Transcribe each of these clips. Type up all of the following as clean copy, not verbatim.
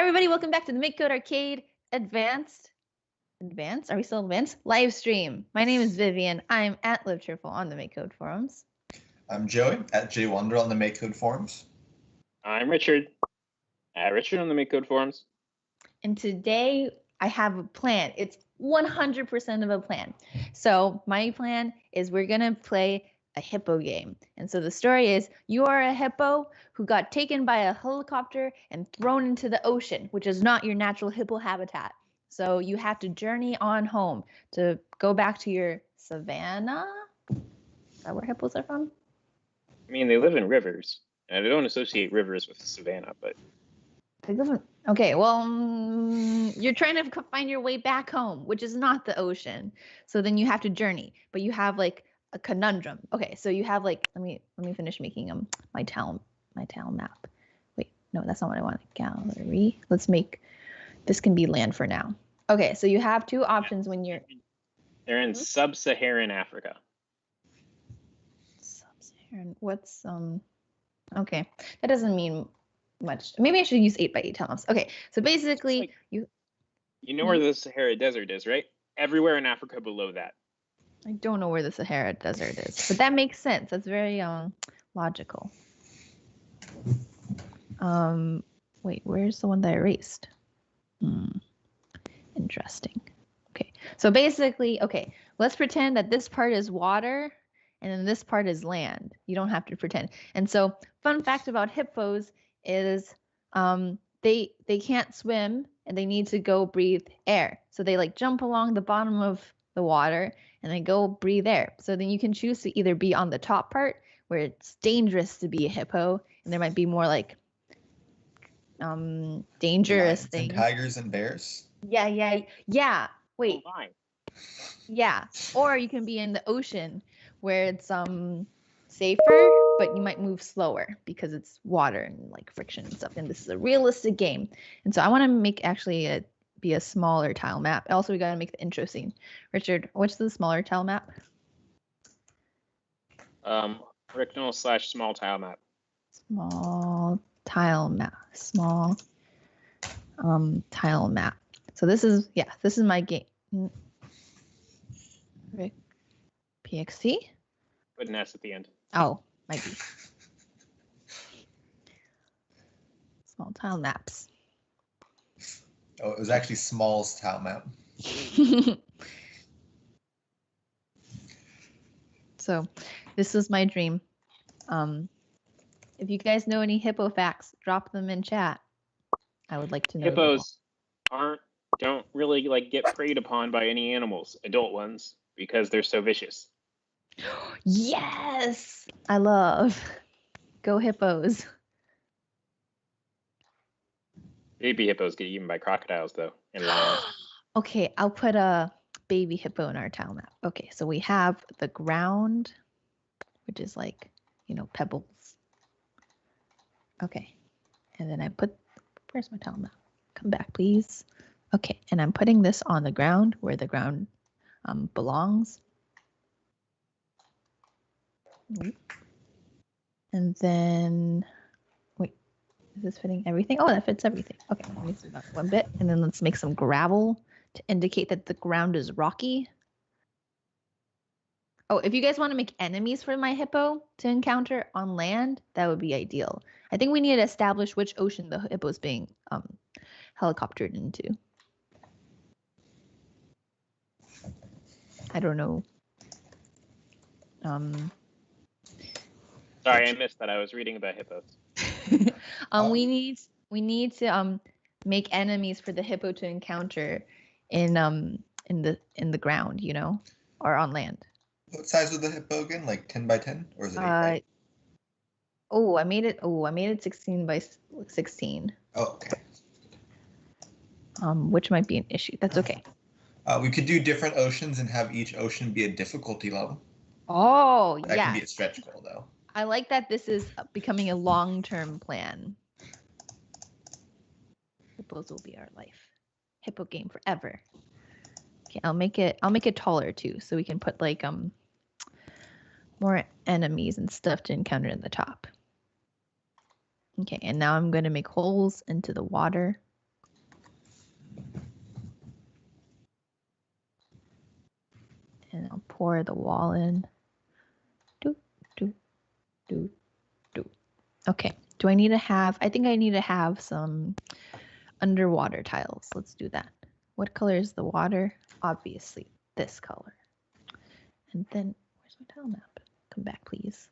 everybody, welcome back to the MakeCode Arcade Advanced. Are we still advanced? Live stream. My name is Vivian. I'm at Live Cheerful on the MakeCode forums. I'm Joey at JWonder on the MakeCode forums. I'm Richard at Richard on the MakeCode forums. And today I have a plan. It's 100% of a plan. So my plan is we're going to play a hippo game. And so the story is you are a hippo who got taken by a helicopter and thrown into the ocean, which is not your natural hippo habitat. So you have to journey on home to go back to your savannah. Is that where hippos are from? I mean, they live in rivers, and I don't associate rivers with savannah, but They live in, okay, well, you're trying to find your way back home, which is not the ocean. So then you have to journey, but you have like a conundrum. Okay, so you have like let me finish making my town map. Wait, no, that's not what I want. Gallery. Let's make this can be land for now. Okay, so you have two options when you're they're in sub-Saharan Africa. Sub-Saharan. What's okay, that doesn't mean much. Maybe I should use 8x8 tiles. Okay, so basically Like, you know where the Sahara Desert is, right? Everywhere in Africa below that. I don't know where the Sahara Desert is, but that makes sense. That's very logical. Wait, where's the one that I erased? Interesting. Okay, so basically, okay, let's pretend that this part is water and then this part is land. You don't have to pretend. And so, fun fact about hippos is they can't swim and they need to go breathe air. So they like jump along the bottom of the water and then go breathe air. So then you can choose to either be on the top part where it's dangerous to be a hippo and there might be more like dangerous things. And tigers and bears. Yeah. Wait. Oh, fine. Yeah. Or you can be in the ocean where it's safer, but you might move slower because it's water and like friction and stuff. And this is a realistic game. And so I want to make actually be a smaller tile map. Also, we got to make the intro scene. Richard, what's the smaller tile map? Original/small tile map. Small tile map. Small tile map. So this is my game. Rick PXT. Put an S at the end. Oh, might be. Small tile maps. Oh, it was actually Small's tile map. So this is my dream. If you guys know any hippo facts, drop them in chat. I would like to know. Hippos don't really like get preyed upon by any animals, adult ones, because they're so vicious. Yes, I love. Go hippos. Baby hippos get eaten by crocodiles, though, and lions. Okay, I'll put a baby hippo in our tile map. Okay, so we have the ground, which is like, pebbles. Okay, and then where's my tile map? Come back, please. Okay, and I'm putting this on the ground where the ground belongs. And then, wait, is this fitting everything? Oh, that fits everything. Okay, let me zoom up one bit, and then let's make some gravel to indicate that the ground is rocky. Oh, if you guys want to make enemies for my hippo to encounter on land, that would be ideal. I think we need to establish which ocean the hippo is being helicoptered into. I don't know. Sorry, I missed that. I was reading about hippos. We need to make enemies for the hippo to encounter in the ground, or on land. What size was the hippo again? Like 10 by 10, or is it 8 Oh, I made it 16 by 16. Oh, okay. Which might be an issue. That's okay. We could do different oceans and have each ocean be a difficulty level. Oh, that yeah. Can be a stretch goal, though. I like that this is becoming a long-term plan. Hippos will be our life. Hippo game forever. Okay, I'll make it taller too, so we can put like more enemies and stuff to encounter in the top. Okay, and now I'm going to make holes into the water pour the wall in. Do, do, do, do. Okay. Do I need to have, I think I need to have some underwater tiles. Let's do that. What color is the water? Obviously this color. And then, where's my tile map? Come back, please.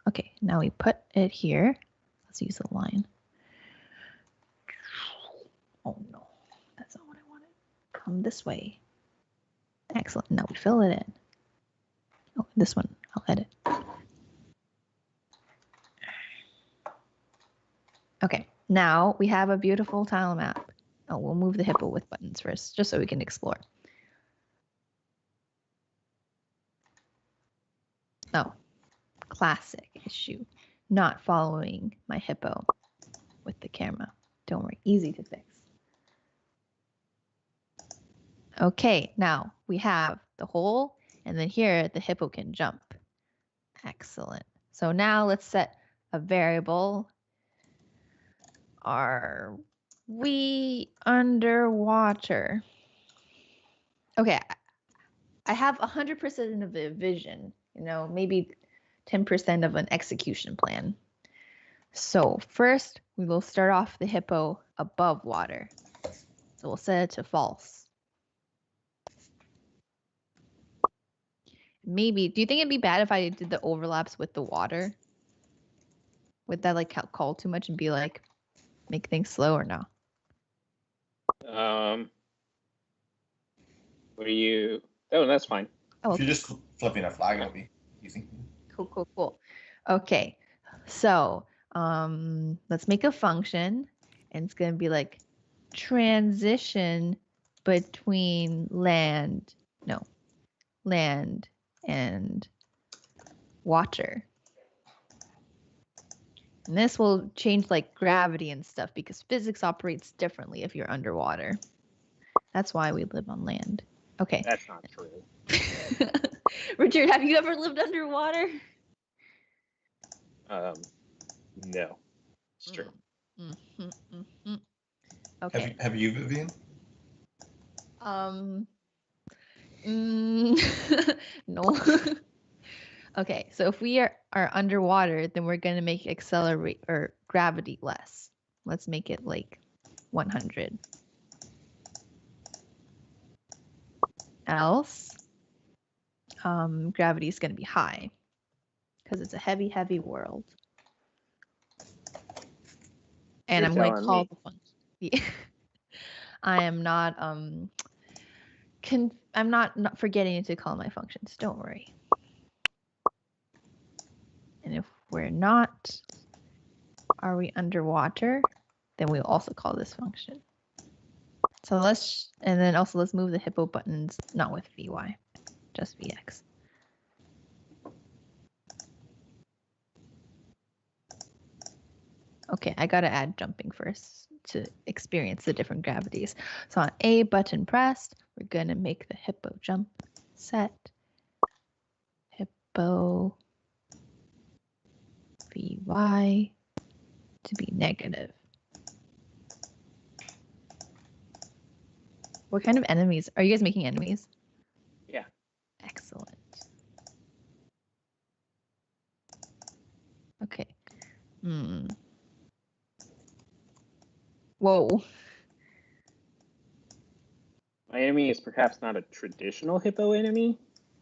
Okay, now we put it here. Let's use a line. Oh no, that's not what I wanted. Come this way. Excellent, now we fill it in. Oh, this one, I'll edit. Okay, now we have a beautiful tile map. Oh, we'll move the hippo with buttons first, just so we can explore. Oh, classic issue. Not following my hippo with the camera. Don't worry, easy to fix. Okay, now we have the hole, and then here the hippo can jump. Excellent. So now let's set a variable. Are we underwater? Okay, I have 100% of a vision, you know, maybe 10% of an execution plan. So first, we will start off the hippo above water. So we'll set it to false. Maybe, do you think it'd be bad if I did the overlaps with the water? Would that like call too much and be like, make things slow or no? What do you? Oh, that's fine. Oh, If you're just flipping a flag, it'll be easy. Cool, cool, cool. Okay, so let's make a function, and it's gonna be like transition between land and water. And this will change like gravity and stuff because physics operates differently if you're underwater. That's why we live on land. Okay. That's not true. Richard, have you ever lived underwater? No, it's true. Okay. Have you, Vivian? No. Okay, so if we are underwater, then we're gonna make accelerate or gravity less. Let's make it like 100. Else, gravity is gonna be high because it's a heavy, heavy world. And You're I'm going to telling call me. the function. I am not I'm not forgetting to call my functions. Don't worry. And if we're not, are we underwater? Then we'll also call this function. So and then also let's move the hippo buttons, not with VY, just VX. Okay, I gotta add jumping first to experience the different gravities. So on A button pressed, we're gonna make the hippo jump. Set hippo VY to be negative. What kind of enemies? Are you guys making enemies? Yeah. Excellent. Okay. Whoa. My enemy is perhaps not a traditional hippo enemy,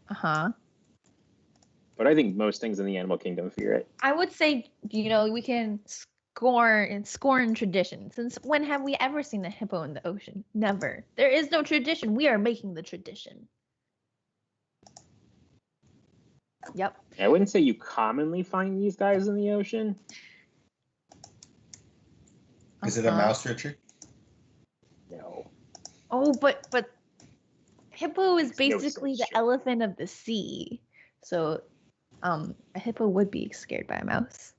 Uh-huh. but I think most things in the animal kingdom fear it. I would say, you know, we can scorn tradition. Since when have we ever seen a hippo in the ocean? Never. There is no tradition. We are making the tradition. Yep. I wouldn't say you commonly find these guys in the ocean. Is it a mouse, Richard? No. Oh, but hippo is Makes no basically sense, the elephant of the sea. So a hippo would be scared by a mouse.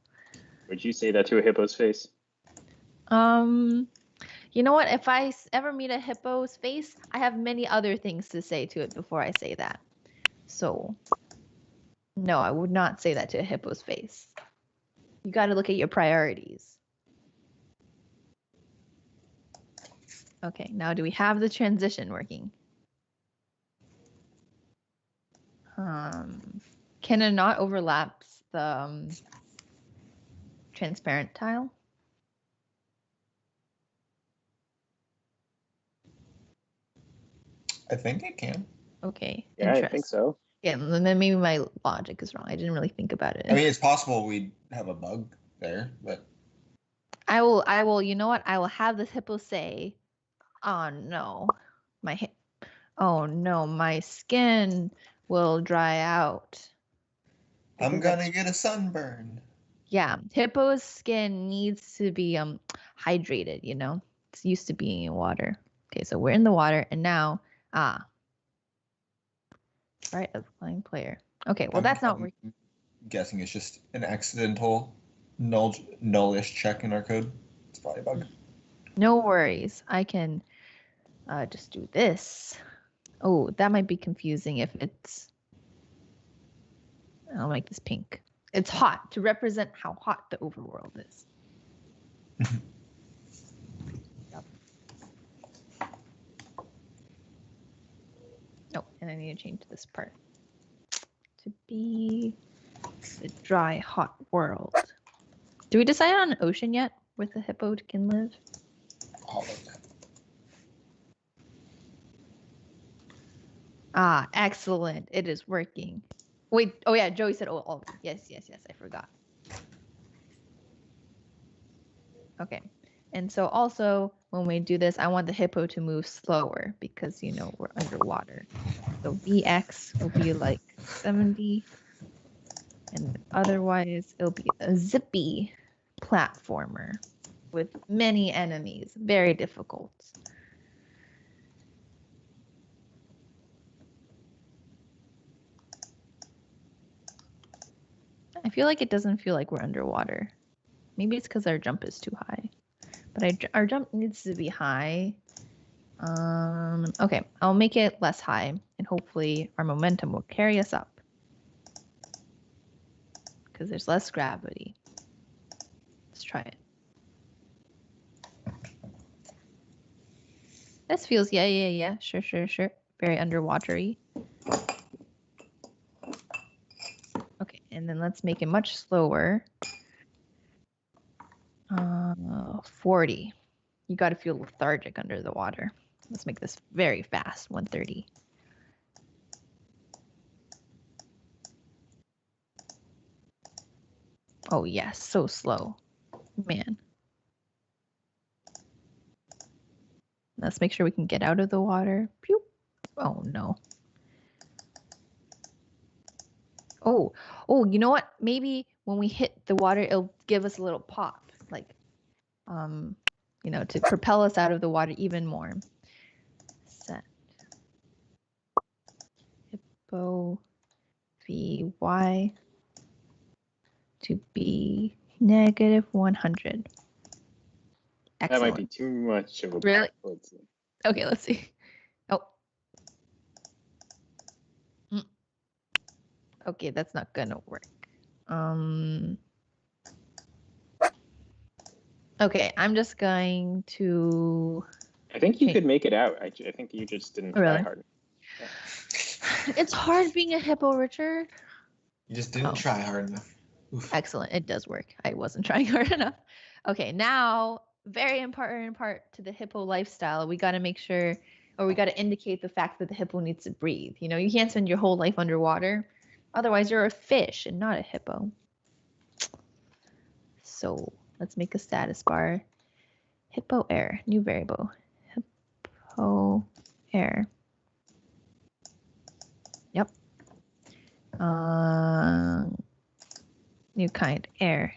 Would you say that to a hippo's face? You know what? If I ever meet a hippo's face, I have many other things to say to it before I say that. So, no, I would not say that to a hippo's face. You got to look at your priorities. Okay, now do we have the transition working? Can it not overlaps the transparent tile? I think it can. Okay. Yeah, I think so. Yeah, and then maybe my logic is wrong. I didn't really think about it. I mean, it's possible we'd have a bug there, but I will, you know what? I will have this hippo say, oh no, oh no, my skin will dry out. I'm gonna get a sunburn. Yeah, hippo's skin needs to be hydrated, you know? It's used to being in water. Okay, so we're in the water and now, right, a flying player. Okay, well that's not working. Guessing it's just an accidental nullish check in our code. It's probably a bug. No worries. I can just do this. Oh, that might be confusing if it's... I'll make this pink. It's hot to represent how hot the overworld is. Yep. Oh, and I need to change this part to be the dry, hot world. Do we decide on an ocean yet where the hippo can live? I'll look. Ah, excellent. It is working. Wait, oh yeah, Joey said, oh, yes, I forgot. Okay, and so also when we do this, I want the hippo to move slower because, you know, we're underwater. So VX will be like 70, and otherwise it'll be a zippy platformer with many enemies, very difficult. I feel like it doesn't feel like we're underwater. Maybe it's because our jump is too high. But our jump needs to be high. Okay, I'll make it less high, and hopefully our momentum will carry us up. Because there's less gravity. Let's try it. This feels, yeah. Sure. Very underwatery. Okay, and then let's make it much slower. 40. You got to feel lethargic under the water. Let's make this very fast, 130. Oh yes, so slow. Man. Let's make sure we can get out of the water. Pew. Oh no. Oh, you know what? Maybe when we hit the water, it'll give us a little pop, like, you know, to propel us out of the water even more. Set Hippo VY to be -100. Excellent. That might be too much of a really? pop. Okay, let's see. Oh. Okay, that's not gonna work. Okay, I'm just going to... I think you could make it out. I think you just didn't try hard. Yeah. It's hard being a hippo, Richard. You just didn't try hard enough. Oof. Excellent, it does work. I wasn't trying hard enough. Okay, now, very important part to the hippo lifestyle. We got to make sure, or we got to indicate the fact that the hippo needs to breathe. You know, you can't spend your whole life underwater. Otherwise, you're a fish and not a hippo. So let's make a status bar. Hippo air, new variable. Hippo air. Yep. New kind, air.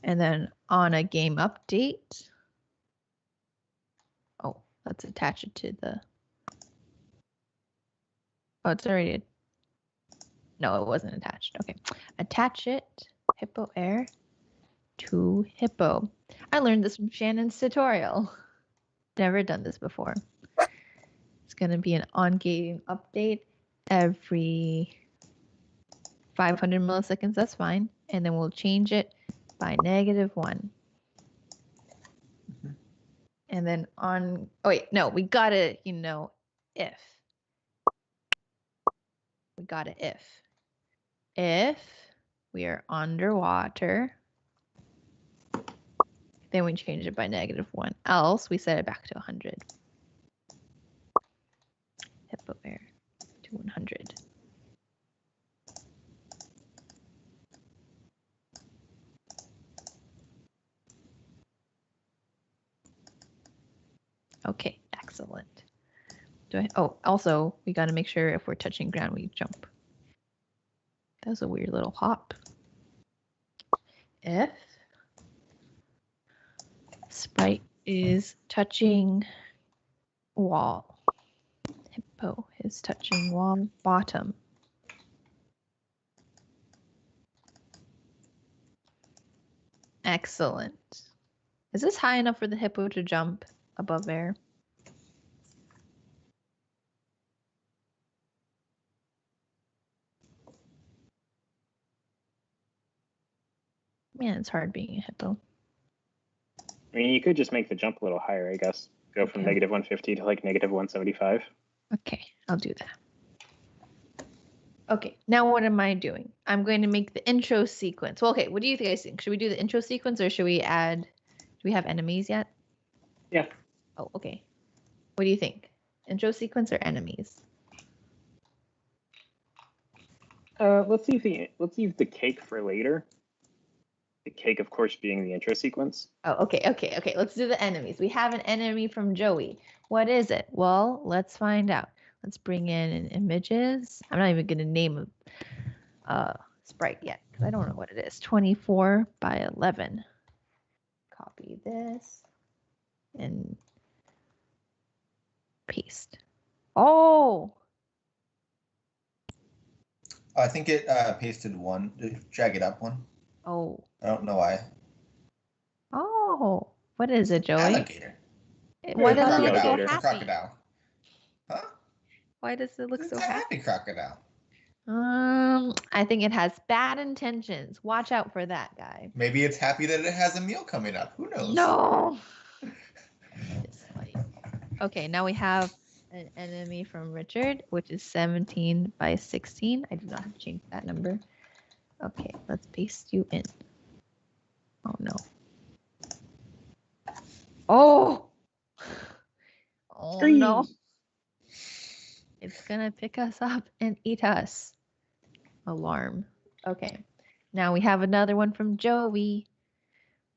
And then on a game update. Oh, let's attach it to the... Oh, it's already... No, it wasn't attached. Okay. Attach it, hippo air, to hippo. I learned this from Shannon's tutorial. Never done this before. It's going to be an on-game update every 500 milliseconds. That's fine. And then we'll change it by -1. And then on... Oh, wait. No, we got to, you know, if. we got an if. If we are underwater, then we change it by -1. Else, we set it back to 100. Hippo air to 100. Okay, excellent. Oh, also, we got to make sure if we're touching ground, we jump. That was a weird little hop. If sprite is touching wall, Hippo is touching wall bottom. Excellent. Is this high enough for the hippo to jump above air? Man, it's hard being a hippo. I mean, you could just make the jump a little higher, I guess. Go from Okay. -150 to like -175. Okay, I'll do that. Okay, now what am I doing? I'm going to make the intro sequence. Well, okay, what do you guys think? Should we do the intro sequence or should we add, do we have enemies yet? Yeah. Oh, okay. What do you think? Intro sequence or enemies? Let's leave the cake for later. The cake, of course, being the intro sequence. Oh, okay. Let's do the enemies. We have an enemy from Joey. What is it? Well, let's find out. Let's bring in images. I'm not even going to name a sprite yet because I don't know what it is. 24 by 11. Copy this and paste. Oh, I think it pasted one. Drag it up one. oh, I don't know why. oh. What is it, Joey? Alligator. Why does it look so Crocodile. happy? Crocodile. Huh? Why does it look It's so a happy? happy crocodile. I think it has bad intentions. Watch out for that guy. Maybe it's happy that it has a meal coming up. Who knows? No. It's funny. Okay, now we have an enemy from Richard, which is 17 by 16. I do not have to change that number. Okay, let's paste you in. Oh no. Oh. Oh Scream. no. It's gonna pick us up and eat us. Alarm. Okay. Now we have another one from Joey.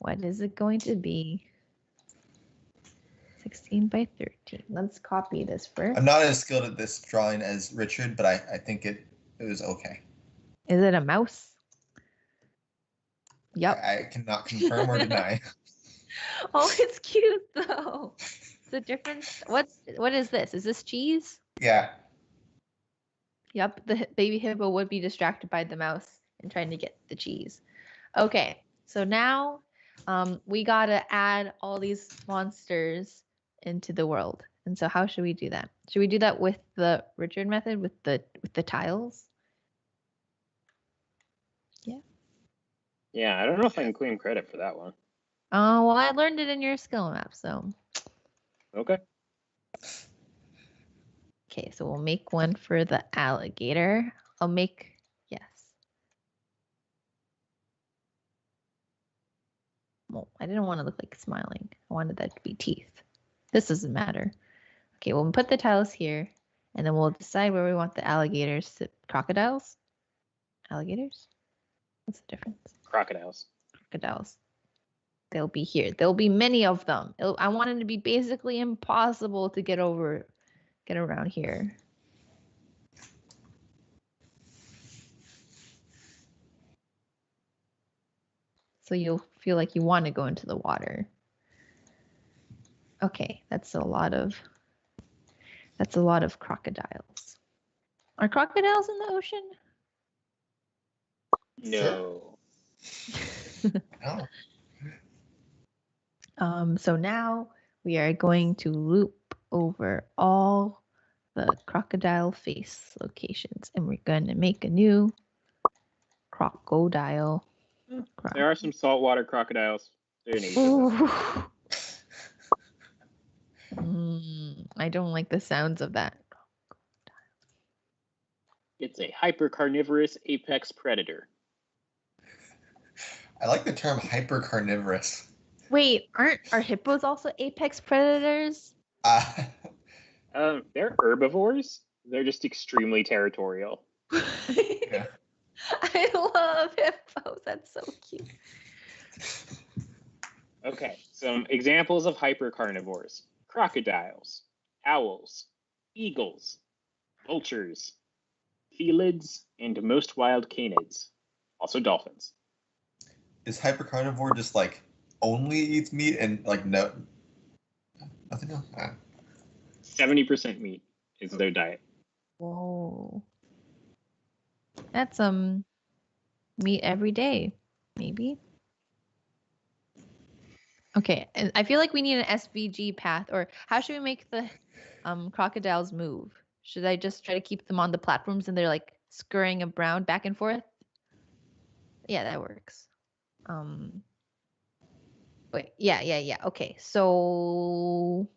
What is it going to be? 16 by 13. Let's copy this first. I'm not as skilled at this drawing as Richard, but I think it was okay. Is it a mouse? Yep. I cannot confirm or deny. Oh, it's cute though. The difference. What is this? Is this cheese? Yeah. Yep. The baby hippo would be distracted by the mouse and trying to get the cheese. Okay. So now we gotta add all these monsters into the world. And so how should we do that? Should we do that with the Richard method with the tiles? Yeah. Yeah, I don't know if I can claim credit for that one. Oh, well, I learned it in your skill map, so. Okay. Okay, so we'll make one for the alligator. I'll make, yes. Well, I didn't want to look like smiling. I wanted that to be teeth. This doesn't matter. Okay, we'll put the tiles here, and then we'll decide where we want the alligators to, crocodiles? Alligators? What's the difference? Crocodiles. Crocodiles. They'll be here. There'll be many of them. I want it to be basically impossible to get around here. So you'll feel like you want to go into the water. Okay, that's a lot of crocodiles. Are crocodiles in the ocean? No. No. So now we are going to loop over all the crocodile face locations, and we're going to make a new crocodile. There are some saltwater crocodiles. They're in Asia. Ooh. I don't like the sounds of that. It's a hypercarnivorous apex predator. I like the term hypercarnivorous. Wait, are hippos also apex predators? Uh, They're herbivores. They're just extremely territorial. yeah. I love hippos. That's so cute. Okay, some examples of hypercarnivores: crocodiles, owls, eagles, vultures, felids, and most wild canids. Also dolphins. Is hypercarnivore just like only eats meat and like no nothing else? 70% meat is their diet. Whoa. That's meat every day, maybe. Okay, and I feel like we need an SVG path, or how should we make the crocodiles move? Should I just try to keep them on the platforms and they're like scurrying around back and forth? Yeah, that works. Wait, yeah. Okay, so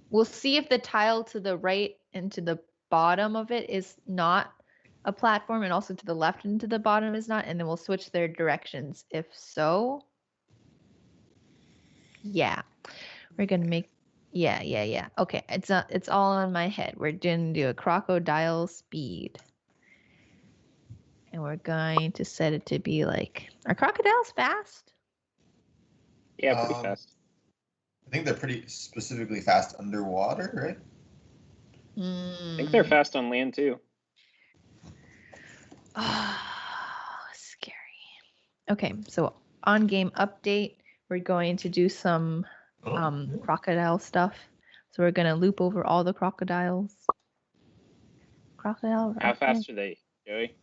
we'll see if the tile to the right and to the bottom of it is not a platform, and also to the left and to the bottom is not, and then we'll switch their directions. If so, yeah, we're gonna make, yeah. Okay, it's all in my head. We're gonna do a crocodile speed. And we're going to set it to be like, are crocodiles fast? Yeah, pretty fast. I think they're pretty specifically fast underwater, right? I think they're fast on land too. Oh, scary. Okay, so on game update, we're going to do some crocodile stuff. So we're gonna loop over all the crocodiles. Crocodile. How fast are they, Joey?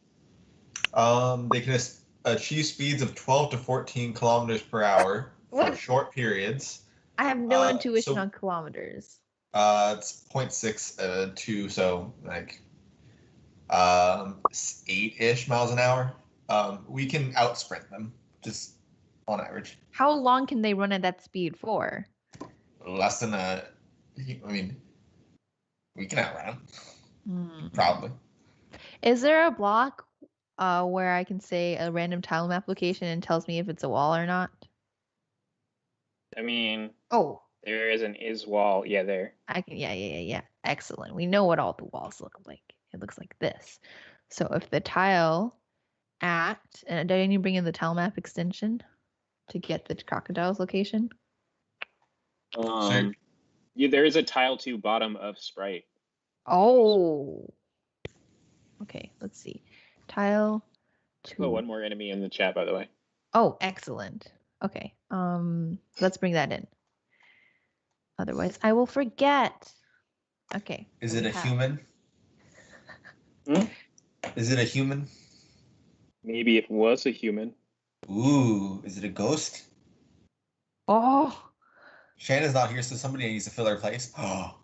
They can achieve speeds of 12 to 14 kilometers per hour for What? short periods. I have no intuition on kilometers. It's 0.62, so like 8-ish miles an hour. We can outsprint them just on average. How long can they run at that speed for? Less than I mean, we can outrun them. Probably. Is there a block where I can say a random tile map location and tells me if it's a wall or not? I mean, Oh, there is an is wall. Yeah, there. I can. Yeah. Excellent. We know what all the walls look like. It looks like this. So if the tile at, and do I need to bring in the tile map extension to get the crocodile's location? Yeah, there is a tile to bottom of sprite. Oh. Okay, let's see. Tile to. Oh, one more enemy in the chat, by the way. Oh, excellent. Okay. Let's bring that in. Otherwise, I will forget. Okay. Is it a human? Is it a human? Maybe it was a human. Ooh, is it a ghost? Oh. Shanna's not here, so somebody needs to fill her place. Oh.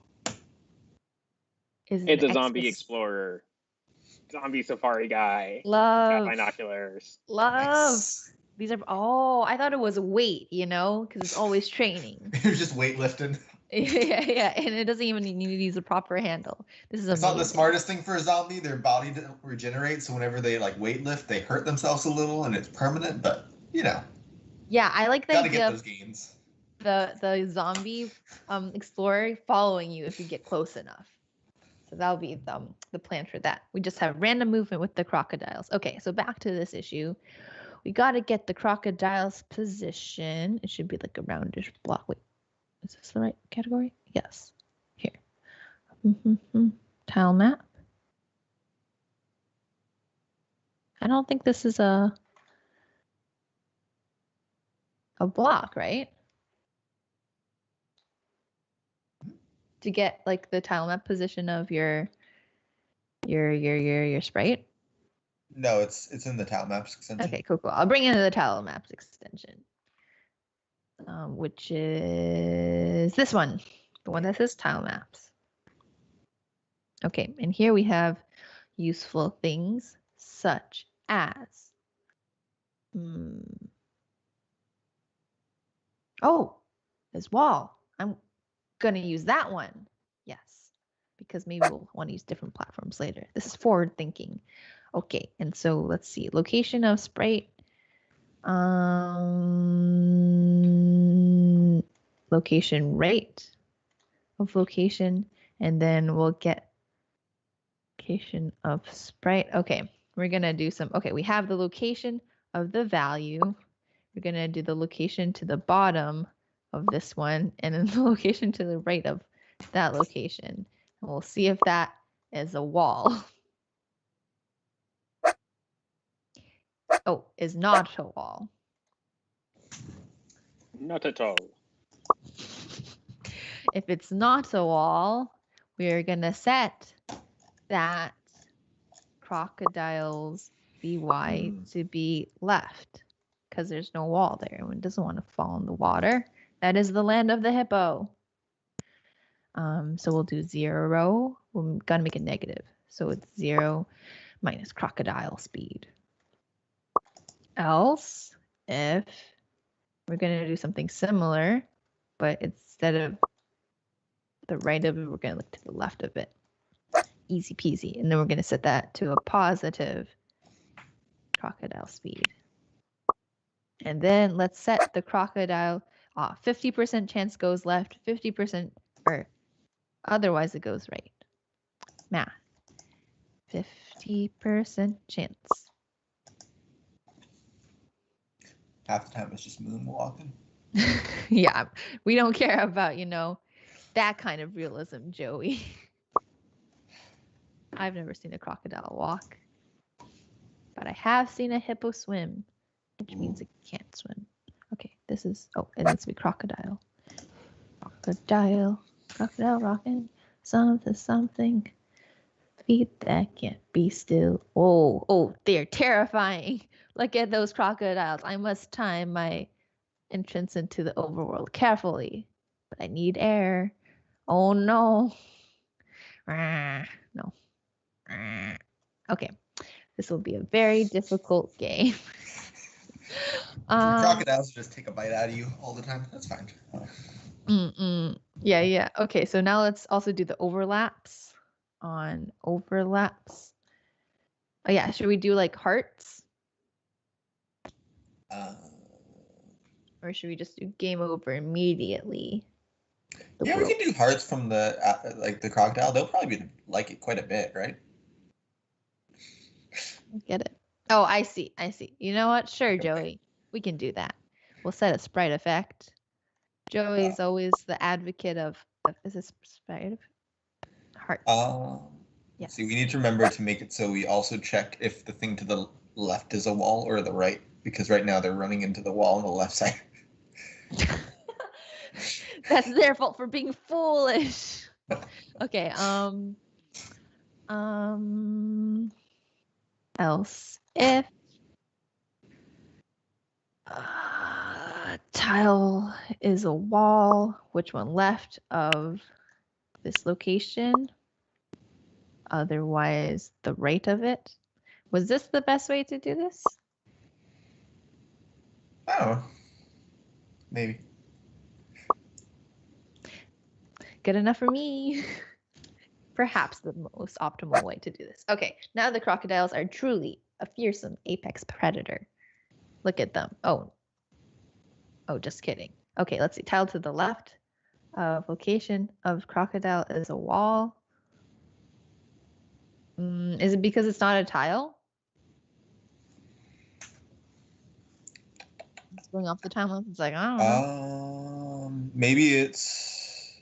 It's a zombie explorer. Zombie safari guy. Love. Got binoculars. Love. Nice. These are, I thought it was weight, because it's always training. It was just weightlifting. yeah, and it doesn't even need to use a proper handle. This is It's amazing. not the smartest thing for a zombie. Their body doesn't regenerate, so whenever they like weightlift, they hurt themselves a little, and it's permanent. But Yeah, I like the gotta idea get of those gains. the zombie explorer following you if you get close enough. So that'll be the plan for that. We just have random movement with the crocodiles. Okay, so back to this issue. We got to get the crocodile's position. It should be like a roundish block. Wait, is this the right category? Yes. Here. Tile map. I don't think this is a block, right? To get like the tile map position of your sprite. No, it's in the tile maps extension. Okay, cool. I'll bring in the tile maps extension, which is this one, the one that says tile maps. Okay, and here we have useful things such as, oh, this wall. I'm gonna use that one. Yes, because maybe we'll want to use different platforms later. This is forward thinking. Okay, and so let's see. Location of sprite. Location rate of location, and then we'll get location of sprite. Okay, we're gonna do some. Okay, we have the location of the value. We're gonna do the location to the bottom of this one, and then the location to the right of that location. And we'll see if that is a wall. Oh, is not a wall. Not at all. If it's not a wall, we're gonna set that crocodile's VY to be left because there's no wall there. One doesn't want to fall in the water. That is the land of the hippo. So we'll do 0. We're gonna make it negative. So it's 0 minus crocodile speed. Else, if we're gonna do something similar, but instead of the right of it, we're gonna look to the left of it. Easy peasy. And then we're gonna set that to a positive crocodile speed. And then let's set the crocodile off. 50% chance goes left, 50% or otherwise it goes right. Math. 50% chance. Half the time it's just moonwalking. Yeah, we don't care about, that kind of realism, Joey. I've never seen a crocodile walk, but I have seen a hippo swim, which means it can't swim. Okay, this is, it needs to be crocodile. Crocodile rocking, something. Feet that can't be still. Oh, they're terrifying. Look at those crocodiles. I must time my entrance into the overworld carefully, but I need air. Oh no. No. Okay, this will be a very difficult game. Crocodiles just take a bite out of you all the time. That's fine. Yeah. Okay, so now let's also do the overlaps. On overlaps. Oh yeah, should we do like hearts? Or should we just do game over immediately? We can do hearts from the the crocodile. They'll probably like it quite a bit, right? Get it. Oh, I see. You know what? Sure, Okay. Joey. We can do that. We'll set a sprite effect. Joey's always the advocate of is this sprite hearts? Yeah. See, we need to remember to make it so we also check if the thing to the left is a wall or the right, because right now they're running into the wall on the left side. That's their fault for being foolish. Okay, else if tile is a wall, which one left of this location? Otherwise, the right of it. Was this the best way to do this? I don't know. Maybe. Good enough for me. Perhaps the most optimal way to do this. Okay, now the crocodiles are truly a fearsome apex predator. Look at them. Oh, just kidding. Okay, let's see. Tile to the left of location of crocodile is a wall. Is it because it's not a tile? It's going off the timeline. It's like, I don't know. Maybe it's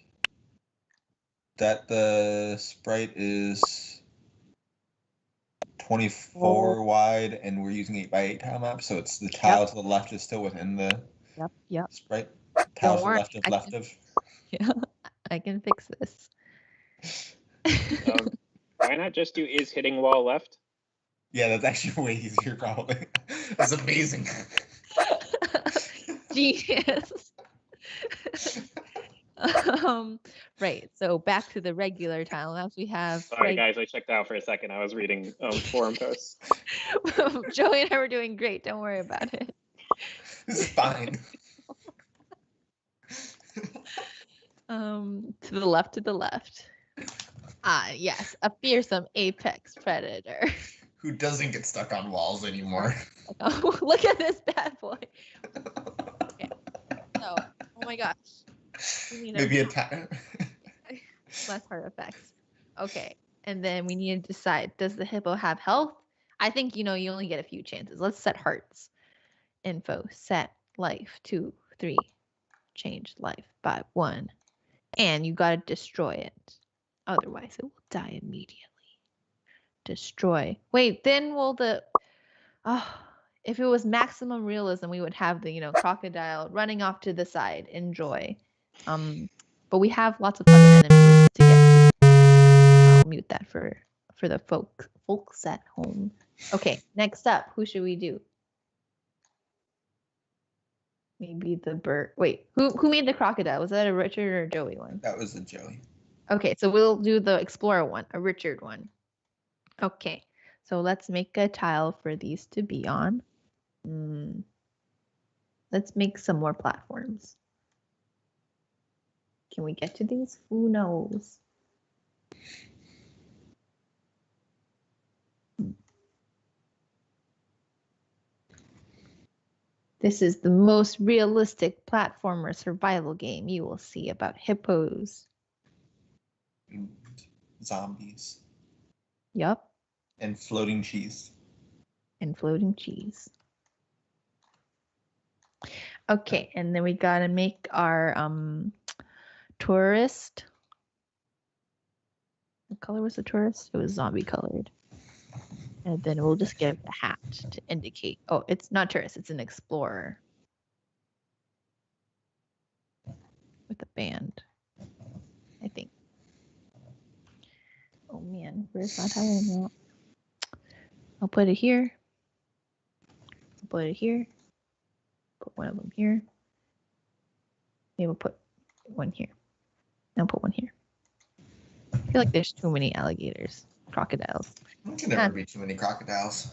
that the sprite is 24 wide and we're using 8x8 tile map, so it's the tile to the left is still within the sprite. Tile to the left is left of. Yeah, I can fix this. Why not just do is hitting wall left? Yeah, that's actually way easier, probably. That's amazing. Genius. Right, so back to the regular tile maps we have. Sorry guys, I checked out for a second. I was reading forum posts. Joey and I were doing great. Don't worry about it. This is fine. To the left. Yes, a fearsome apex predator. Who doesn't get stuck on walls anymore? Oh, look at this bad boy. Okay. So, oh my gosh. We need Maybe less hard effects. Okay. And then we need to decide, does the hippo have health? I think, you only get a few chances. Let's set hearts. Info, set life, 2, 3. Change life by 1. And you got to destroy it. Otherwise, it will die immediately. Destroy. Wait, then will if it was maximum realism, we would have the, crocodile running off to the side. Enjoy. But we have lots of other enemies to get to. I'll mute that for the folks at home. Okay, next up, who should we do? Maybe the bird. Wait, who made the crocodile? Was that a Richard or a Joey one? That was a Joey. Okay, so we'll do the explorer one, a Richard one. Okay, so let's make a tile for these to be on. Let's make some more platforms. Can we get to these? Who knows? This is the most realistic platformer survival game you will see about hippos. And zombies. Yup. And floating cheese. And floating cheese. Okay, and then we gotta make our tourist. What color was the tourist? It was zombie colored. And then we'll just give a hat to indicate. Oh, it's not tourist, it's an explorer. With a band, I think. Oh man, where's my tile now? I'll put it here. I'll put it here. Put one of them here. Maybe we'll put one here. I'll put one here. I feel like there's too many alligators, crocodiles. There can never be too many crocodiles.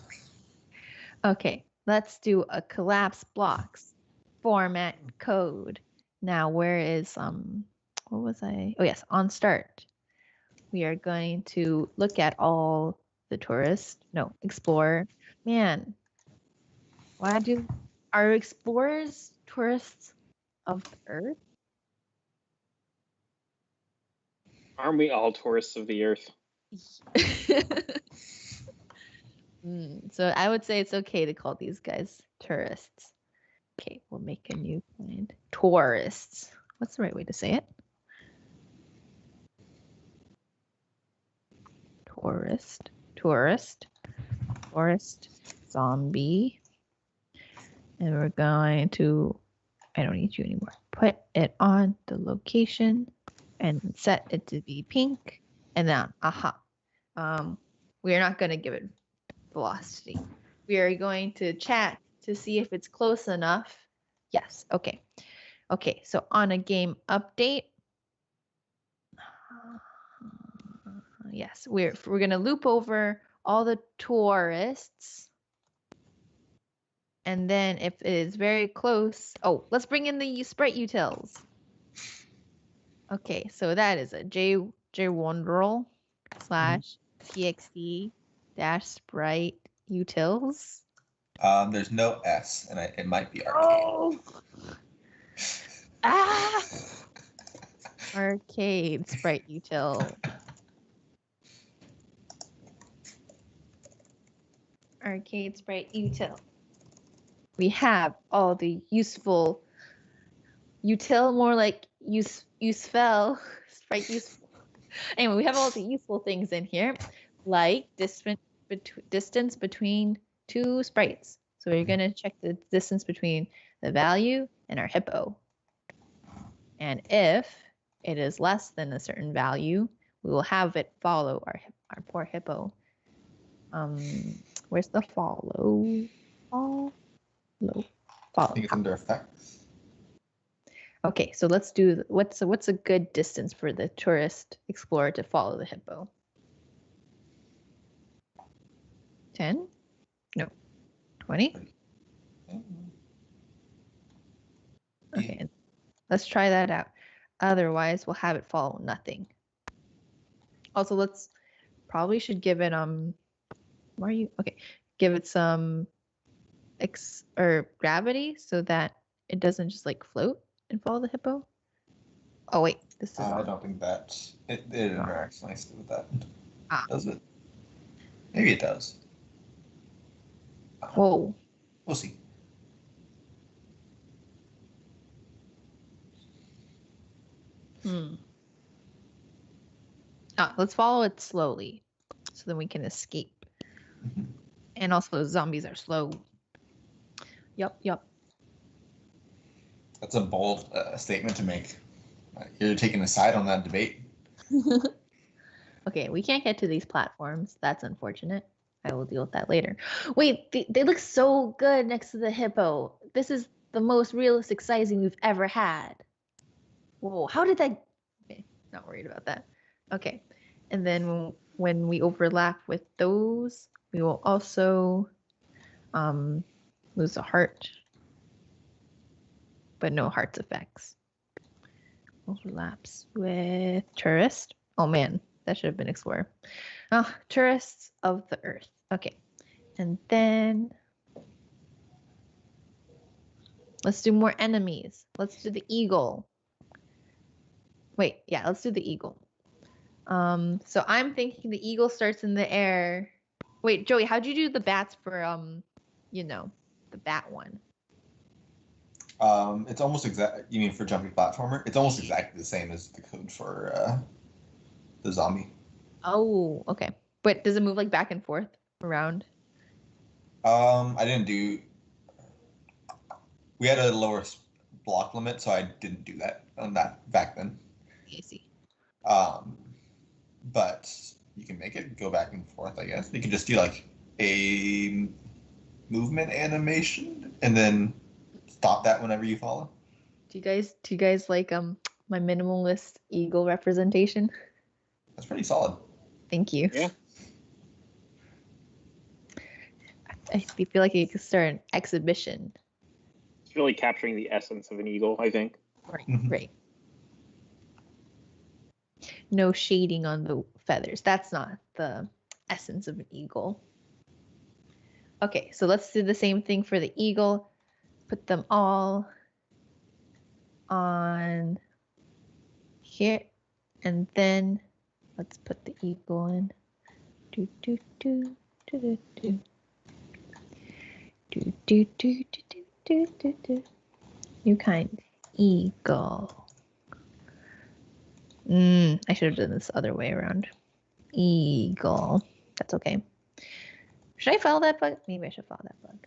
Okay, let's do a collapse blocks format code. Now, where is what was I? Oh yes, on start. We are going to look at all the explorer. Man, are explorers tourists of the Earth? Aren't we all tourists of the Earth? So I would say it's okay to call these guys tourists. Okay, we'll make a new kind. Tourists. What's the right way to say it? Tourist, zombie. And we're going to, I don't need you anymore. Put it on the location and set it to be pink. And then, we are not going to give it velocity. We are going to chat to see if it's close enough. Yes, okay. Okay, so on a game update, yes, we're going to loop over all the tourists. And then if it is very close, let's bring in the sprite utils. Okay, so that is a jwonderl /txt -sprite utils. There's no S, and it might be arcade. Arcade sprite util. Arcade sprite util. We have all the useful util, more like useful sprite useful. Anyway, we have all the useful things in here, like distance between two sprites. So we're going to check the distance between the value and our hippo. And if it is less than a certain value, we will have it follow our poor hippo. Where's the follow? Follow. I think it's under effects. Okay, so let's do what's a good distance for the tourist explorer to follow the hippo? 10? No. 20? Okay, let's try that out. Otherwise, we'll have it follow nothing. Also, let's probably should give it why are you okay? Give it some gravity so that it doesn't just like float and follow the hippo. Oh wait, this is I wrong. don't think that it interacts nicely with that. Does it? Maybe it does. Whoa. We'll see. Let's follow it slowly so then we can escape. Mhm. And also zombies are slow. Yup. That's a bold statement to make. You're taking a side on that debate. Okay, we can't get to these platforms. That's unfortunate. I will deal with that later. Wait, they look so good next to the hippo. This is the most realistic sizing we've ever had. Whoa, how did that... Okay, not worried about that. Okay, and then when we overlap with those, we will also lose a heart, but no hearts effects. Overlaps with tourist. Oh man, that should have been explorer. Tourists of the earth. Okay, and then let's do more enemies. Let's do the eagle. Wait, yeah, let's do the eagle. So I'm thinking the eagle starts in the air. Wait, Joey, how'd you do the bats for the bat one? It's almost exact. You mean for jumping platformer? It's almost exactly the same as the code for the zombie. Oh, okay. But does it move like back and forth around? I didn't do. We had a lower block limit, so I didn't do that on that back then. I see. But you can make it go back and forth. I guess you can just do like a movement animation and then stop that whenever you follow. Do you guys like my minimalist eagle representation? That's pretty solid. Thank you. Yeah. I feel like you could start an exhibition. It's really capturing the essence of an eagle, I think. Right. No shading on the feathers. That's not the essence of an eagle. Okay, so let's do the same thing for the eagle. Put them all on here, and then let's put the eagle in. Do do do do do do. Do do do do do do do. New kind. Eagle. I should have done this other way around. Eagle. That's okay. Should I follow that bug? Maybe I should follow that bug.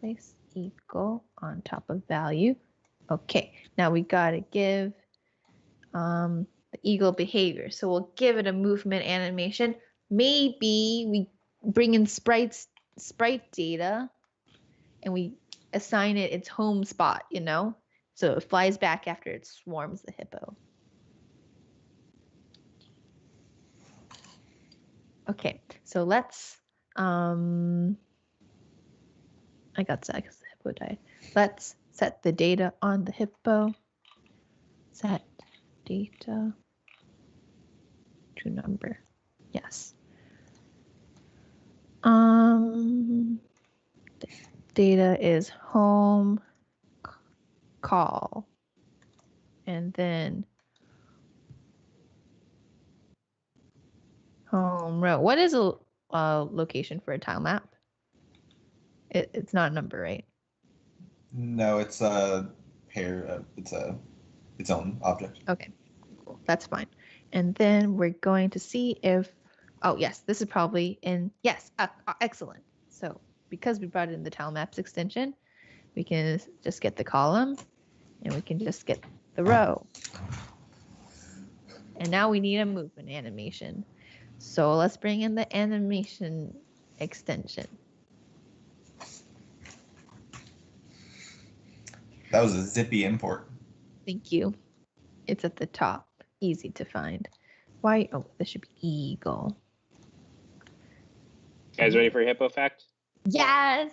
Place eagle on top of value. Okay, now we gotta give the eagle behavior. So we'll give it a movement animation. Maybe we bring in sprite data and we assign it its home spot, so it flies back after it swarms the hippo. Okay, so let's I got sad because the hippo died. Let's set the data on the hippo. Set data to number. Yes. The data is home call. And then home row. What is a location for a tile map? It's not a number, right? No, it's a pair. It's its own object. Okay, cool. That's fine. And then we're going to see if, oh yes, this is probably in, yes, excellent. So because we brought in the tile maps extension, we can just get the column and we can just get the row. And now we need a movement animation. So let's bring in the animation extension. That was a zippy import. Thank you. It's at the top, easy to find. Why? Oh, this should be eagle. Guys ready for a hippo fact? Yes.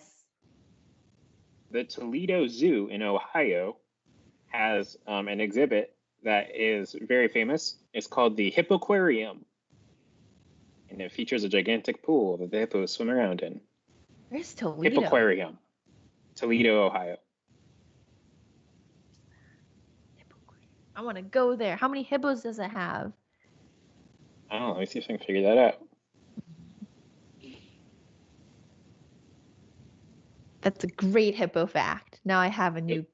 The Toledo Zoo in Ohio has an exhibit that is very famous. It's called the Hippoquarium. And it features a gigantic pool that the hippos swim around in. Where's Toledo? Hippoquarium, Toledo, Ohio. I want to go there. How many hippos does it have? I don't know. Let me see if I can figure that out. That's a great hippo fact. Now I have a new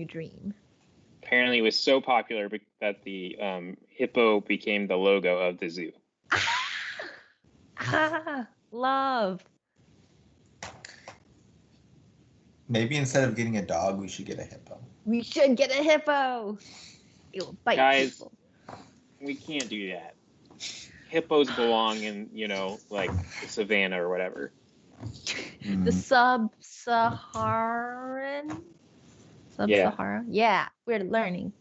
dream. Apparently, it was so popular that the hippo became the logo of the zoo. Love. Maybe instead of getting a dog, we should get a hippo. We should get a hippo. It'll bite Guys, people. We can't do that. Hippos belong in, like the savannah or whatever. The sub-Saharan? Sub-Sahara? Yeah, we're learning.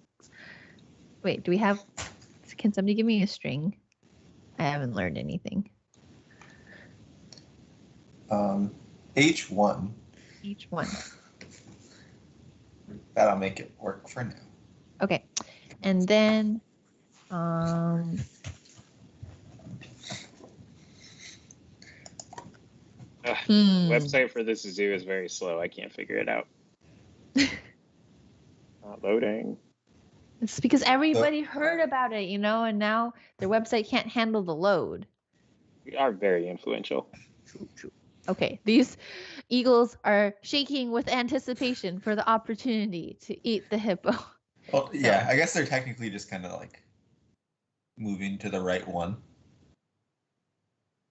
Wait, do we have... Can somebody give me a string? I haven't learned anything. H1. H1. That'll make it work for now. Okay. And then... The website for this zoo is very slow. I can't figure it out. Not loading. It's because everybody heard about it, and now their website can't handle the load. We are very influential. True. Okay, these eagles are shaking with anticipation for the opportunity to eat the hippo. Well, yeah, I guess they're technically just kind of like moving to the right one.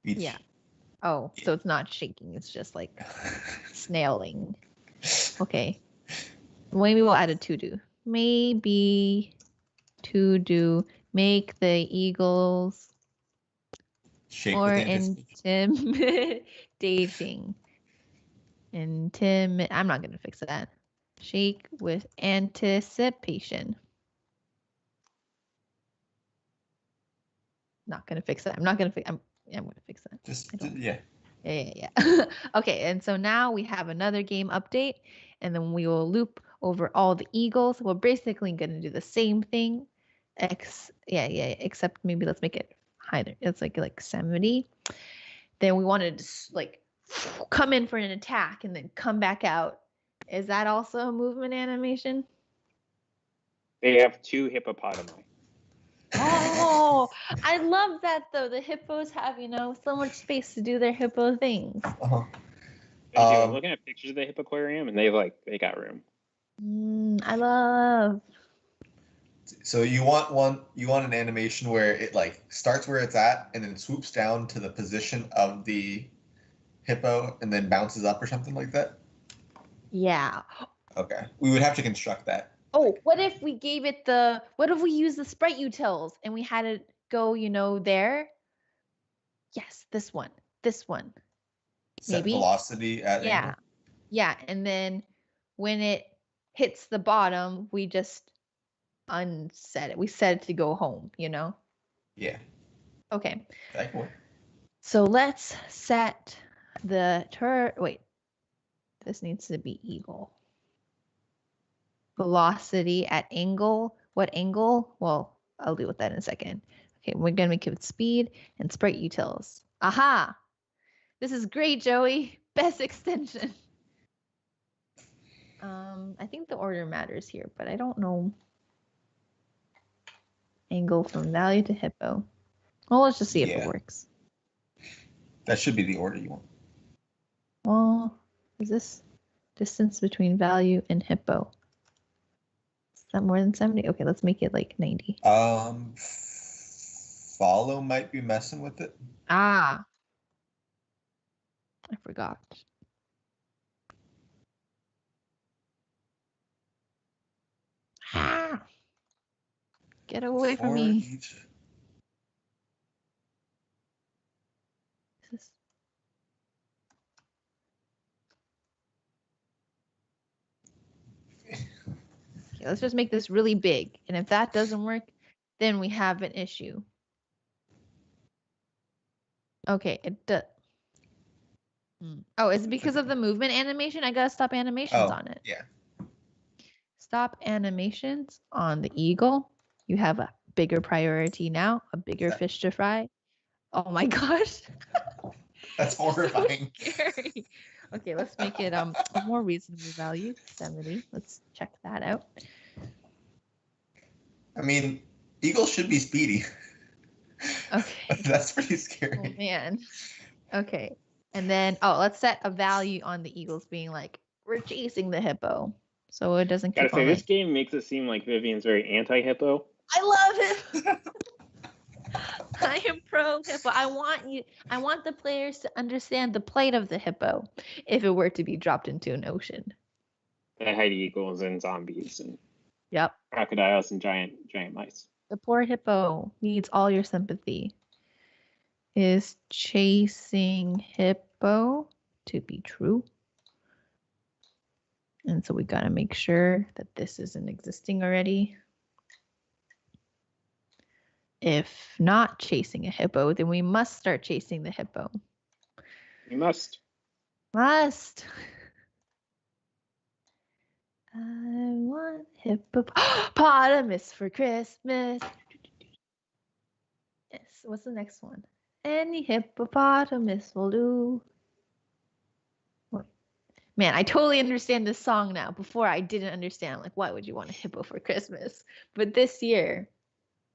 Yeah. Oh, so it's not shaking. It's just like snailing. Okay. Maybe we'll add a to-do. Maybe to-do. Make the eagles Shake more with anticipation. intimidating. I'm not going to fix that. Shake with anticipation. Not going to fix that. I'm going to fix that. Yeah. Yeah. Okay, and so now we have another game update, and then we will loop over all the eagles. We're basically going to do the same thing, except maybe let's make it higher. It's like 70. Then we wanted to like come in for an attack and then come back out. Is that also a movement animation? They have 2 hippopotami. Oh, I love that though. The hippos have, so much space to do their hippo things. I'm looking at pictures of the hippoquarium, and they got room. I love. So you want an animation where it like starts where it's at and then swoops down to the position of the hippo and then bounces up or something like that? Yeah. Okay. We would have to construct that. Oh, what if we gave it what if we used the sprite utils and we had it go, there? Yes, this one. Set Maybe. Velocity at angle. Yeah, and then when it hits the bottom, we just unset it. We set it to go home, Yeah. Okay. That can work. So let's set the wait. This needs to be eagle. Velocity at angle. What angle? Well, I'll deal with that in a second. Okay, we're going to make it speed and sprite utils. Aha! This is great, Joey. Best extension. I think the order matters here, but I don't know. Angle from value to hippo. Well, let's just see if it works. That should be the order you want. Well, is this distance between value and hippo? Is that more than 70? Okay, let's make it like 90. Follow might be messing with it. I forgot. Get away from me. Okay, let's just make this really big. And if that doesn't work, then we have an issue. Okay, it does. Oh, is it because of the movement animation? I gotta stop animations on it. Yeah. Stop animations on the eagle. You have a bigger priority now, a bigger fish to fry. Oh my gosh. That's horrifying. So scary. Okay, let's make it a more reasonable value, 70. Let's check that out. I mean, eagles should be speedy. Okay. That's pretty Oh scary. man. Okay. And then let's set a value on the eagles being like, we're chasing the hippo. So it doesn't Gotta keep say, on this like, game makes it seem like Vivian's very anti-hippo. I love him. I am pro hippo. I want the players to understand the plight of the hippo if it were to be dropped into an ocean. They hide eagles and zombies and Yep. crocodiles and giant mice. The poor hippo needs all your sympathy. Is chasing hippo to be true? And so we got to make sure that this isn't existing already. If not chasing a hippo, then we must start chasing the hippo. You must. Must. I want hippopotamus for Christmas. Yes. What's the next one? Any hippopotamus will do. Man, I totally understand this song now. Before I didn't understand. Like, why would you want a hippo for Christmas? But this year,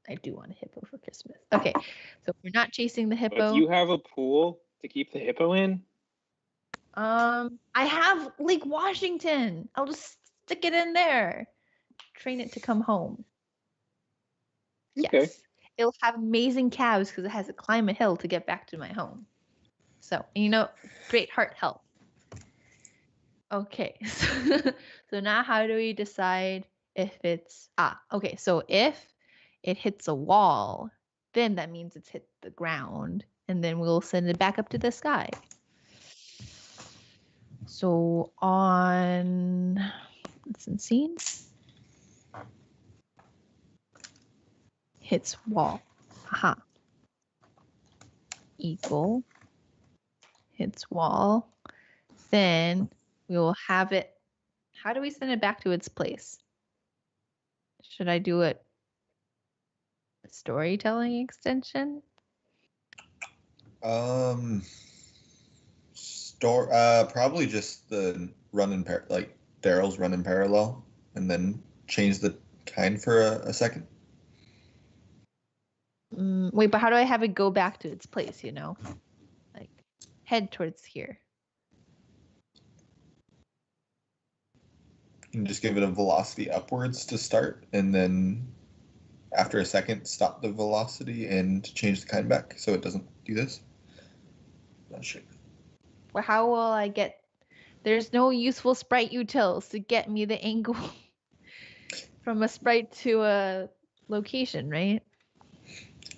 I do want a hippo for Christmas. Okay, so we're not chasing the hippo. If you have a pool to keep the hippo in, I have Lake Washington. I'll just stick it in there. Train it to come home. Okay. Yes. It'll have amazing calves because it has to climb a hill to get back to my home. So, great heart health. Okay. So now how do we decide if it's okay, so if it hits a wall, then that means it's hit the ground, and then we'll send it back up to the sky. So on, let's see, hits wall. Aha. Eagle hits wall. Then we will have it. How do we send it back to its place? Should I do it storytelling extension? Probably just the like Daryl's run in parallel, and then change the kind for a second. Wait, but how do I have it go back to its place? Like head towards here. You can just give it a velocity upwards to start, and then after a second, stop the velocity and change the kind back so it doesn't do this. Not sure. Well, how will I get? There's no useful sprite utils to get me the angle from a sprite to a location, right?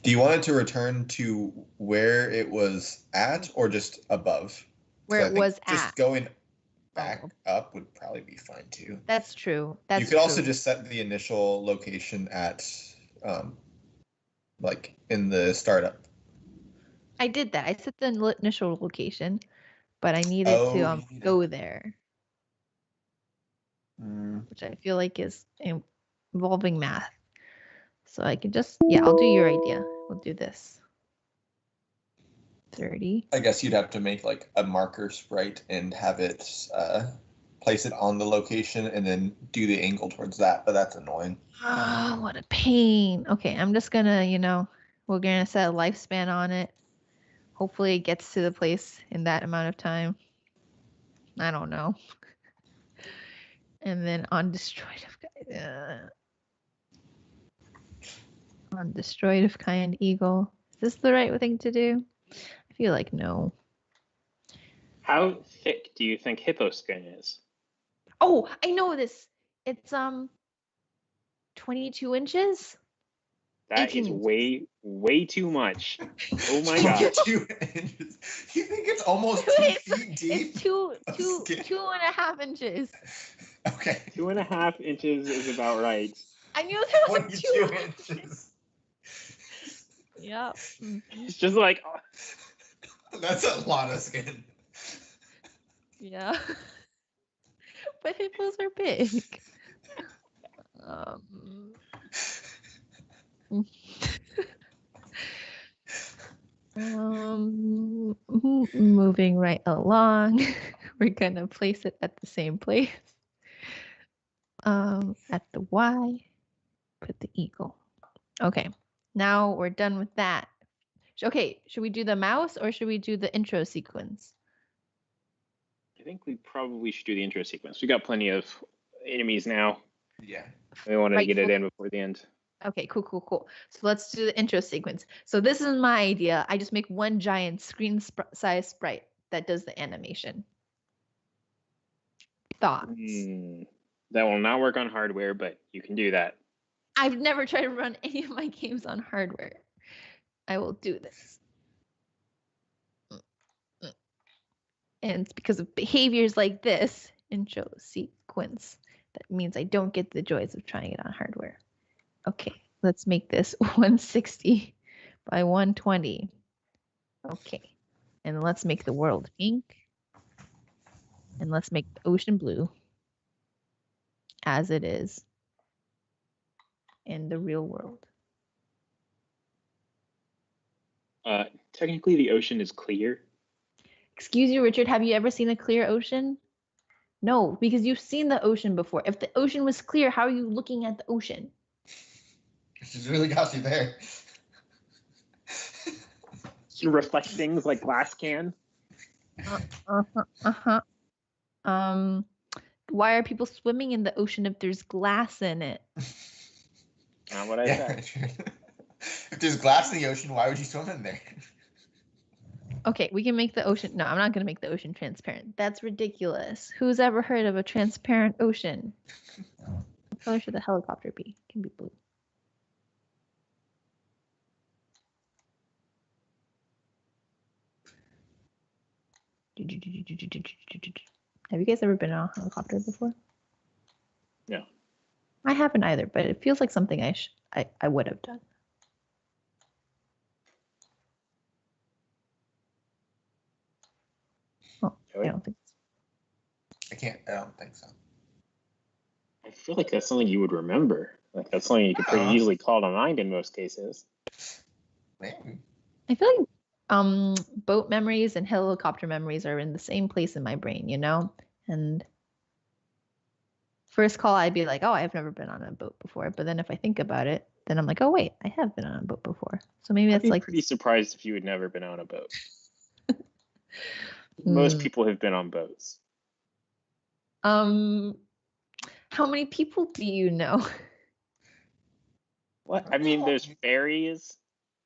Do you want it to return to where it was at or just above? Where it was just at. Going back up would probably be fine too. That's true. You could also just set the initial location at like in the startup. I did that. I set the initial location, but I needed to go there. Which I feel like is involving math. So I can just, I'll do your idea. We'll do this. 30. I guess you'd have to make like a marker sprite and have it place it on the location and then do the angle towards that, but that's annoying. Oh, what a pain. Okay, I'm just gonna, we're gonna set a lifespan on it. Hopefully it gets to the place in that amount of time. I don't know. And then on destroyed of kind eagle. Is this the right thing to do? I feel like no. How thick do you think hippo skin is? Oh, I know this. It's 22 inches. That is way too much. Oh my god. 2 inches. You think it's almost 2 feet deep? It's 2.5 inches. Okay. 2.5 inches is about right. I knew there was 22 inches. Yep. It's just like that's a lot of skin. Yeah. But hippos are big. Moving right along. We're gonna place it at the same place. At the Y, put the eagle. Okay, now we're done with that. Okay, should we do the mouse or should we do the intro sequence? I think we probably should do the intro sequence. We got plenty of enemies now. Yeah. We want to Right, get it cool. in before the end. Okay, cool. So let's do the intro sequence. So this is my idea. I just make one giant screen size sprite that does the animation. Thoughts? That will not work on hardware, but you can do that. I've never tried to run any of my games on hardware. I will do this. And it's because of behaviors like this, intro sequence, that means I don't get the joys of trying it on hardware. Okay, let's make this 160 by 120. Okay, and let's make the world pink. And let's make the ocean blue as it is in the real world. Technically, the ocean is clear. Excuse you, Richard, have you ever seen a clear ocean? No, because you've seen the ocean before. If the ocean was clear, how are you looking at the ocean? She's really got you there. You reflect things like glass can. Why are people swimming in the ocean if there's glass in it? Not what I said. If there's glass in the ocean, why would you swim in there? Okay, we can make the ocean. No, I'm not going to make the ocean transparent. That's ridiculous. Who's ever heard of a transparent ocean? What color should the helicopter be? It can be blue. Have you guys ever been on a helicopter before? No. I haven't either, but it feels like something I would have done. Oh, I don't think so. I don't think so. I feel like that's something you would remember. Like that's something you could pretty easily call to mind in most cases. Maybe. I feel like boat memories and helicopter memories are in the same place in my brain, you know? And first call, I'd be like, oh, I've never been on a boat before. But then if I think about it, then I'm like, oh, wait, I have been on a boat before. So maybe I'd that's be like pretty surprised if you had never been on a boat. Most people have been on boats. How many people do you know? What? I mean, there's ferries,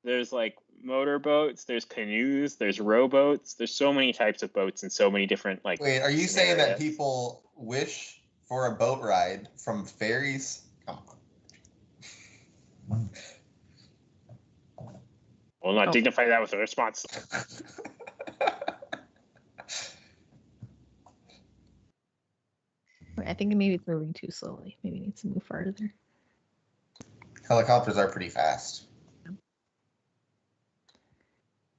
there's like motorboats, there's canoes, there's rowboats. There's so many types of boats and so many different like. Wait, are you scenarios. saying that people wish for a boat ride from ferries? Come on. We'll not dignify that with a response. I think maybe it's moving too slowly. Maybe it needs to move farther. Helicopters are pretty fast.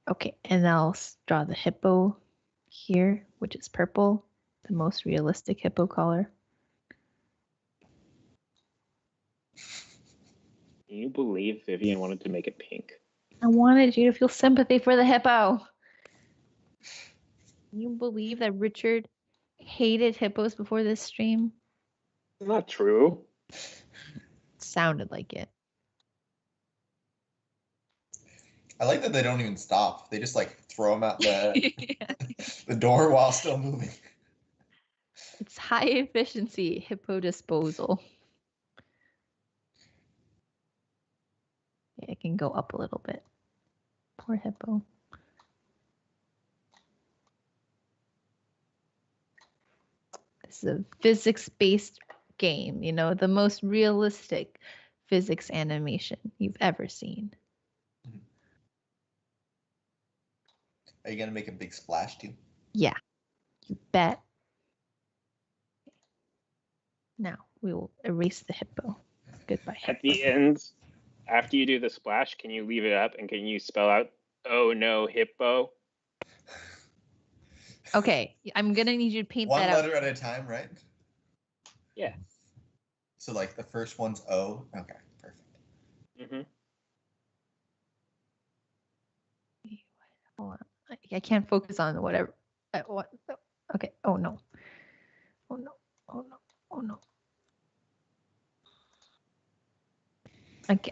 Okay, and I'll draw the hippo here, which is purple, the most realistic hippo color. Can you believe Vivian wanted to make it pink? I wanted you to feel sympathy for the hippo. Can you believe that Richard hated hippos before this stream? Not true. It sounded like it. I like that they don't even stop. They just like throw them out the Yeah. the door while still moving. It's high efficiency hippo disposal. Yeah, it can go up a little bit. Poor hippo. This is a physics-based game, you know, the most realistic physics animation you've ever seen. Are you gonna make a big splash too? Yeah, you bet. Now we will erase the hippo. Goodbye. At the end, after you do the splash, can you leave it up and can you spell out, oh no, hippo? Okay, I'm gonna need you to paint One that out. letter at a time, right? Yeah. So like the first one's O. Okay, perfect. Mm-hmm. I can't focus on whatever. What? Okay. Oh no. Oh no. Oh no. Oh no.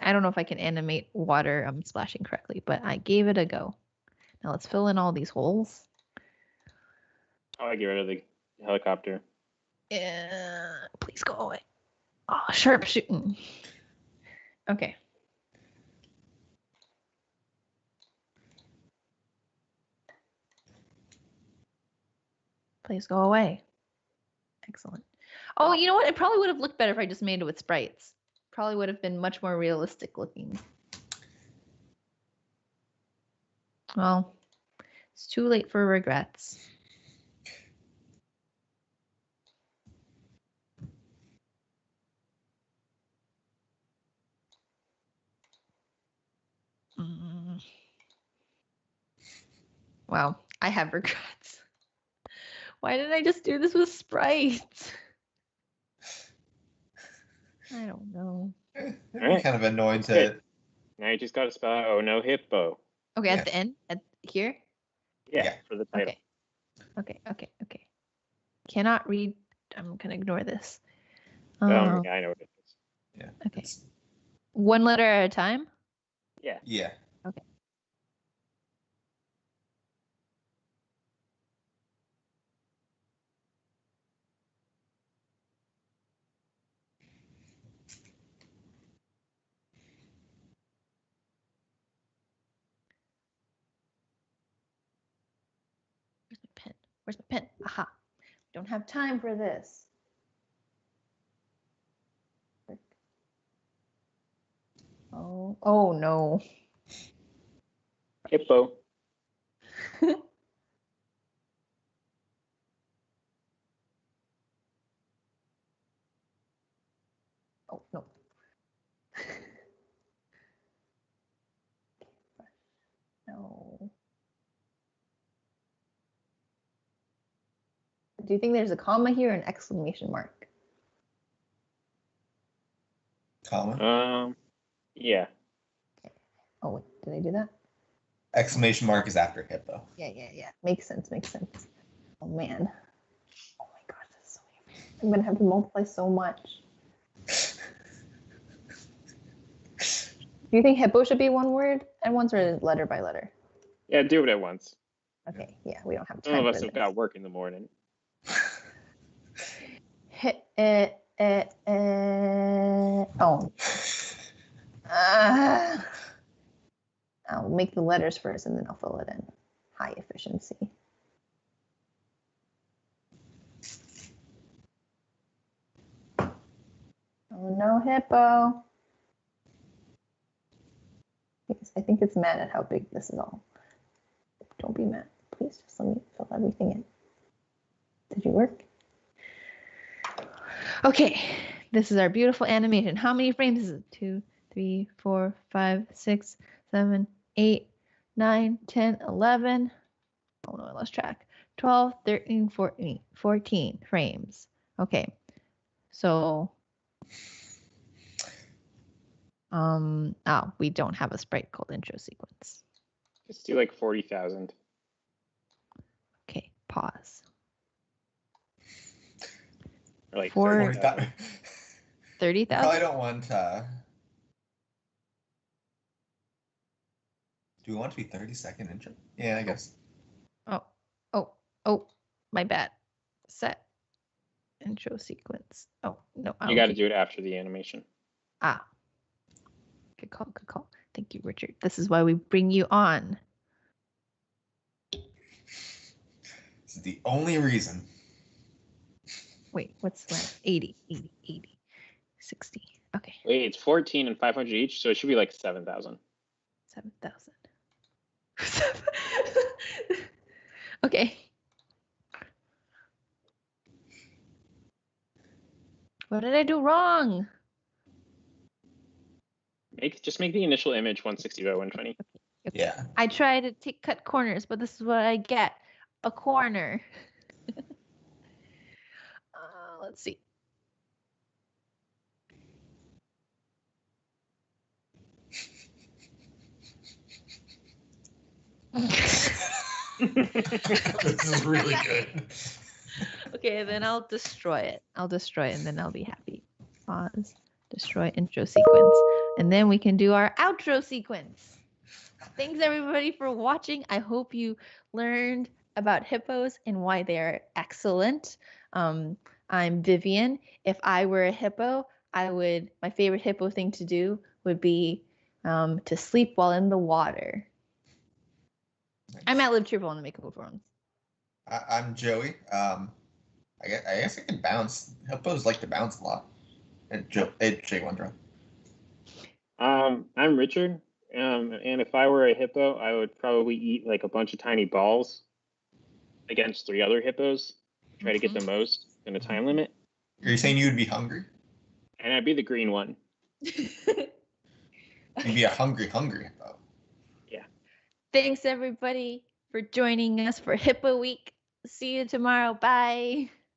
I don't know if I can animate water splashing correctly, but I gave it a go. Now let's fill in all these holes. Oh, I get rid of the helicopter. Please go away. Oh, sharpshooting. Okay. Please go away. Excellent. Oh, you know what? It probably would have looked better if I just made it with sprites. Probably would have been much more realistic looking. Well, it's too late for regrets. Wow, I have regrets. Why didn't I just do this with sprites? I don't know. I'm kind of annoyed to. Good. Now you just got to spell out, oh no, hippo. Okay, Yeah. at the end? At here? Yeah, for the title. Okay. Cannot read. I'm going to ignore this. Yeah, I know what it is. Yeah. Okay. One letter at a time? Yeah. Yeah. Okay. Where's my pen? Where's my pen? Aha. Don't have time for this. Oh no. Hippo. Oh no. No. Do you think there's a comma here or an exclamation mark? Comma. Yeah. Oh, wait, did I do that? Exclamation mark is after hippo. Yeah. Makes sense. Oh man. Oh my god, this is so many. I'm gonna have to multiply so much. Do you think hippo should be one word at once or letter by letter? Yeah, do it at once. Okay, yeah, we don't have time. Some of for us have this. got work in the morning. Oh. I'll make the letters first and then I'll fill it in. High efficiency. Oh no, hippo. Yes, I think it's mad at how big this is all. Don't be mad. Please just let me fill everything in. Did you work? Okay, this is our beautiful animation. How many frames is it? 2, 3, 4, 5, 6, 7, 8, 9, 10, 11. Oh no, I lost track. 12, 13, 14 frames. Okay, so we don't have a sprite called intro sequence. Just do like 40,000. Okay, pause. Or like 40,000. 30,000? Probably don't want. Do we want to be 30-second intro? Yeah, I guess. Oh, my bad. Set intro sequence. Oh no, You got to do it after the animation. Good call. Thank you, Richard. This is why we bring you on. This is the only reason. Wait, what's that? 80, 60. Okay. Wait, it's 14 and 500 each, so it should be like 7,000. 7,000. Okay. What did I do wrong? Just make the initial image 160 by 120. Okay. Yeah. I try to cut corners, but this is what I get. A corner. Let's see. This is really good. Okay, then I'll destroy it. I'll destroy it, and then I'll be happy. Pause. Destroy intro sequence. And then we can do our outro sequence. Thanks, everybody, for watching. I hope you learned about hippos and why they are excellent. I'm Vivian. If I were a hippo, my favorite hippo thing to do would be to sleep while in the water. I'm at Live Cheerful on the MakeCode forums. I'm Joey. I guess I can bounce. Hippos like to bounce a lot. And Jay Wondra. I'm Richard. And if I were a hippo, I would probably eat like a bunch of tiny balls against 3 other hippos. Try to get the most in a time limit. Are you saying you would be hungry? And I'd be the green one. You'd be a hungry hippo. Yeah. Thanks, everybody, for joining us for Hippo Week. See you tomorrow. Bye.